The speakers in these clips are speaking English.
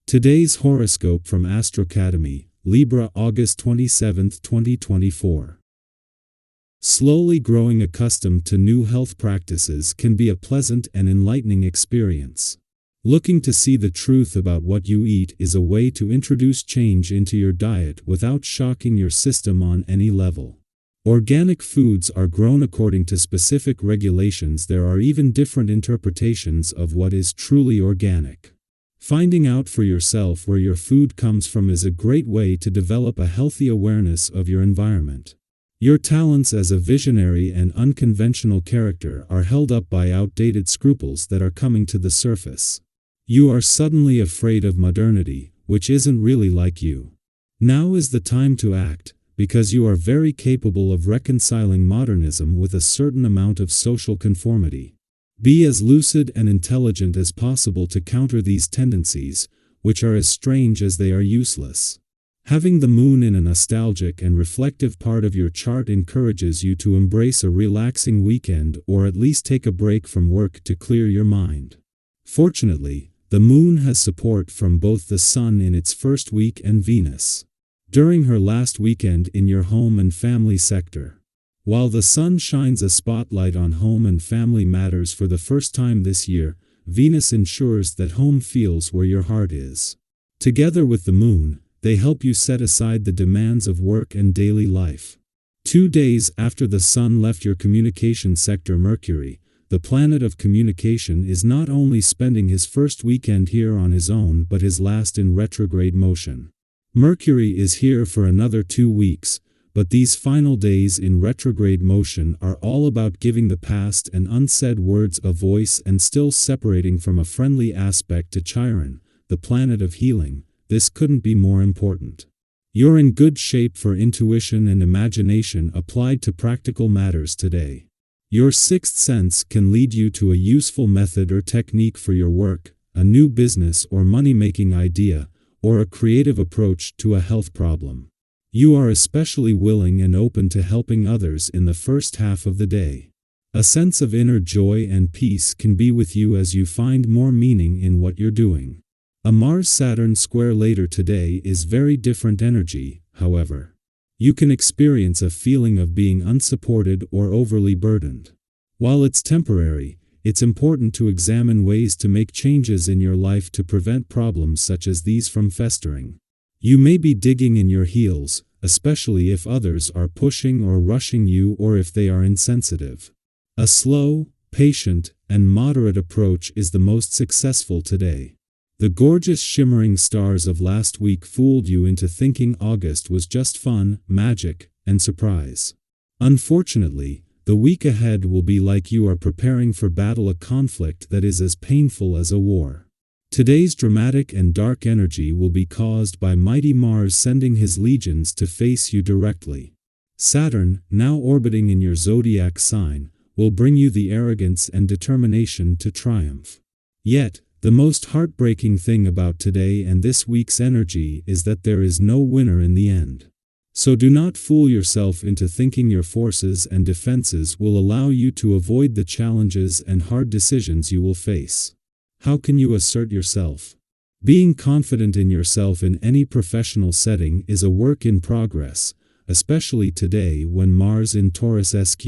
Today's horoscope from Astrocademy, Libra August 27, 2024. Slowly growing accustomed to new health practices can be a pleasant and enlightening experience. Looking to see the truth about what you eat is a way to introduce change into your diet without shocking your system on any level. Organic foods are grown according to specific regulations. There are even different interpretations of what is truly organic. Finding out for yourself where your food comes from is a great way to develop a healthy awareness of your environment. Your talents as a visionary and unconventional character are held up by outdated scruples that are coming to the surface. You are suddenly afraid of modernity, which isn't really like you. Now is the time to act, because you are very capable of reconciling modernism with a certain amount of social conformity. Be as lucid and intelligent as possible to counter these tendencies, which are as strange as they are useless. Having the moon in a nostalgic and reflective part of your chart encourages you to embrace a relaxing weekend or at least take a break from work to clear your mind. Fortunately, the moon has support from both the sun in its first week and Venus during her last weekend in your home and family sector. While the sun shines a spotlight on home and family matters for the first time this year, Venus ensures that home feels where your heart is. Together with the moon, they help you set aside the demands of work and daily life. 2 days after the sun left your communication sector, Mercury, the planet of communication, is not only spending his first weekend here on his own but his last in retrograde motion. Mercury is here for another 2 weeks, but these final days in retrograde motion are all about giving the past and unsaid words a voice and still separating from a friendly aspect to Chiron, the planet of healing. This couldn't be more important. You're in good shape for intuition and imagination applied to practical matters today. Your sixth sense can lead you to a useful method or technique for your work, a new business or money-making idea, or a creative approach to a health problem. You are especially willing and open to helping others in the first half of the day. A sense of inner joy and peace can be with you as you find more meaning in what you're doing. A Mars-Saturn square later today is very different energy, however. You can experience a feeling of being unsupported or overly burdened. While it's temporary, it's important to examine ways to make changes in your life to prevent problems such as these from festering. You may be digging in your heels, especially if others are pushing or rushing you or if they are insensitive. A slow, patient, and moderate approach is the most successful today. The gorgeous shimmering stars of last week fooled you into thinking August was just fun, magic, and surprise. Unfortunately, the week ahead will be like you are preparing for battle, a conflict that is as painful as a war. Today's dramatic and dark energy will be caused by mighty Mars sending his legions to face you directly. Saturn, now orbiting in your zodiac sign, will bring you the arrogance and determination to triumph. Yet, the most heartbreaking thing about today and this week's energy is that there is no winner in the end. So do not fool yourself into thinking your forces and defenses will allow you to avoid the challenges and hard decisions you will face. How can you assert yourself? Being confident in yourself in any professional setting is a work in progress, especially today when Mars in Taurus SQ.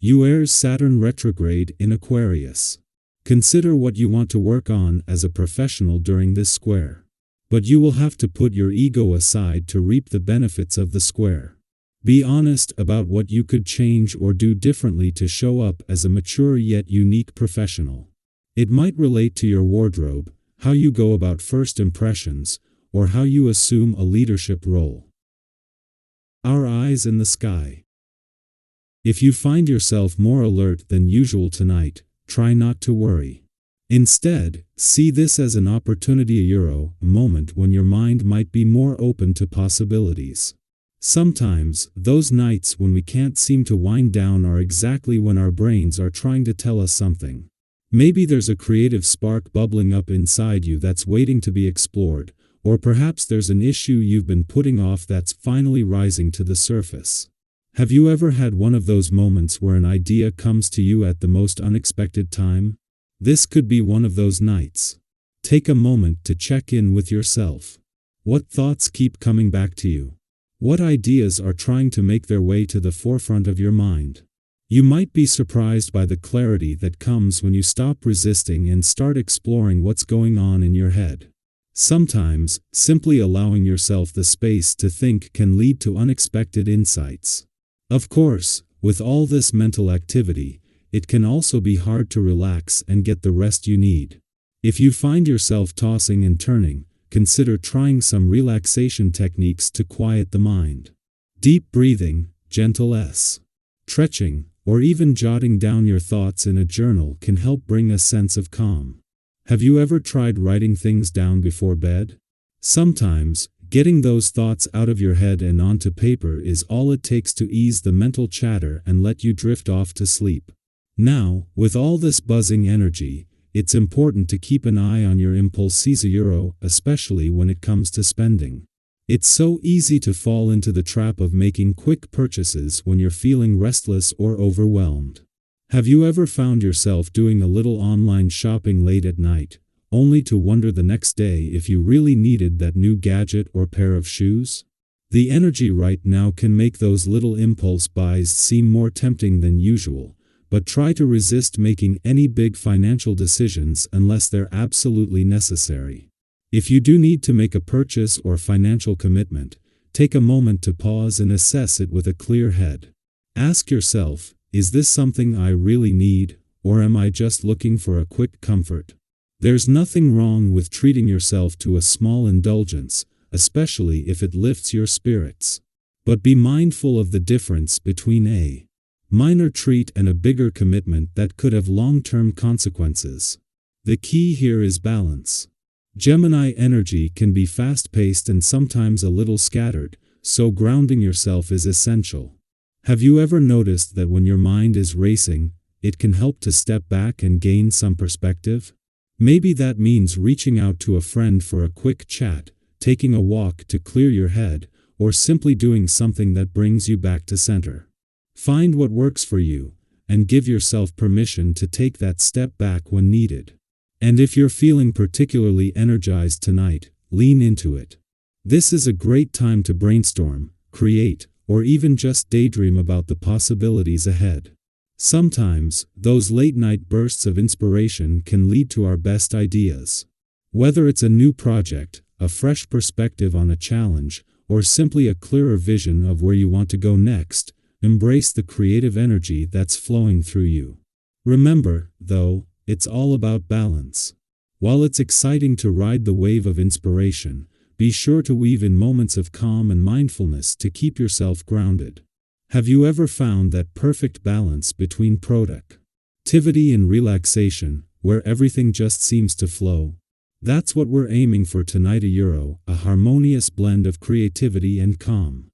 UAR's Saturn retrograde in Aquarius. Consider what you want to work on as a professional during this square. But you will have to put your ego aside to reap the benefits of the square. Be honest about what you could change or do differently to show up as a mature yet unique professional. It might relate to your wardrobe, how you go about first impressions, or how you assume a leadership role. Our eyes in the sky. If you find yourself more alert than usual tonight, try not to worry. Instead, see this as an opportunity, a moment when your mind might be more open to possibilities. Sometimes, those nights when we can't seem to wind down are exactly when our brains are trying to tell us something. Maybe there's a creative spark bubbling up inside you that's waiting to be explored, or perhaps there's an issue you've been putting off that's finally rising to the surface. Have you ever had one of those moments where an idea comes to you at the most unexpected time? This could be one of those nights. Take a moment to check in with yourself. What thoughts keep coming back to you? What ideas are trying to make their way to the forefront of your mind? You might be surprised by the clarity that comes when you stop resisting and start exploring what's going on in your head. Sometimes, simply allowing yourself the space to think can lead to unexpected insights. Of course, with all this mental activity, it can also be hard to relax and get the rest you need. If you find yourself tossing and turning, consider trying some relaxation techniques to quiet the mind. Deep breathing, gentle stretching, or even jotting down your thoughts in a journal can help bring a sense of calm. Have you ever tried writing things down before bed? Sometimes, getting those thoughts out of your head and onto paper is all it takes to ease the mental chatter and let you drift off to sleep. Now, with all this buzzing energy, it's important to keep an eye on your impulses, especially when it comes to spending. It's so easy to fall into the trap of making quick purchases when you're feeling restless or overwhelmed. Have you ever found yourself doing a little online shopping late at night, only to wonder the next day if you really needed that new gadget or pair of shoes? The energy right now can make those little impulse buys seem more tempting than usual, but try to resist making any big financial decisions unless they're absolutely necessary. If you do need to make a purchase or financial commitment, take a moment to pause and assess it with a clear head. Ask yourself, is this something I really need, or am I just looking for a quick comfort? There's nothing wrong with treating yourself to a small indulgence, especially if it lifts your spirits. But be mindful of the difference between a minor treat and a bigger commitment that could have long-term consequences. The key here is balance. Gemini energy can be fast-paced and sometimes a little scattered, so grounding yourself is essential. Have you ever noticed that when your mind is racing, it can help to step back and gain some perspective? Maybe that means reaching out to a friend for a quick chat, taking a walk to clear your head, or simply doing something that brings you back to center. Find what works for you, and give yourself permission to take that step back when needed. And if you're feeling particularly energized tonight, lean into it. This is a great time to brainstorm, create, or even just daydream about the possibilities ahead. Sometimes, those late-night bursts of inspiration can lead to our best ideas. Whether it's a new project, a fresh perspective on a challenge, or simply a clearer vision of where you want to go next, embrace the creative energy that's flowing through you. Remember, though, it's all about balance. While it's exciting to ride the wave of inspiration, be sure to weave in moments of calm and mindfulness to keep yourself grounded. Have you ever found that perfect balance between productivity and relaxation, where everything just seems to flow? That's what we're aiming for tonight, a harmonious blend of creativity and calm.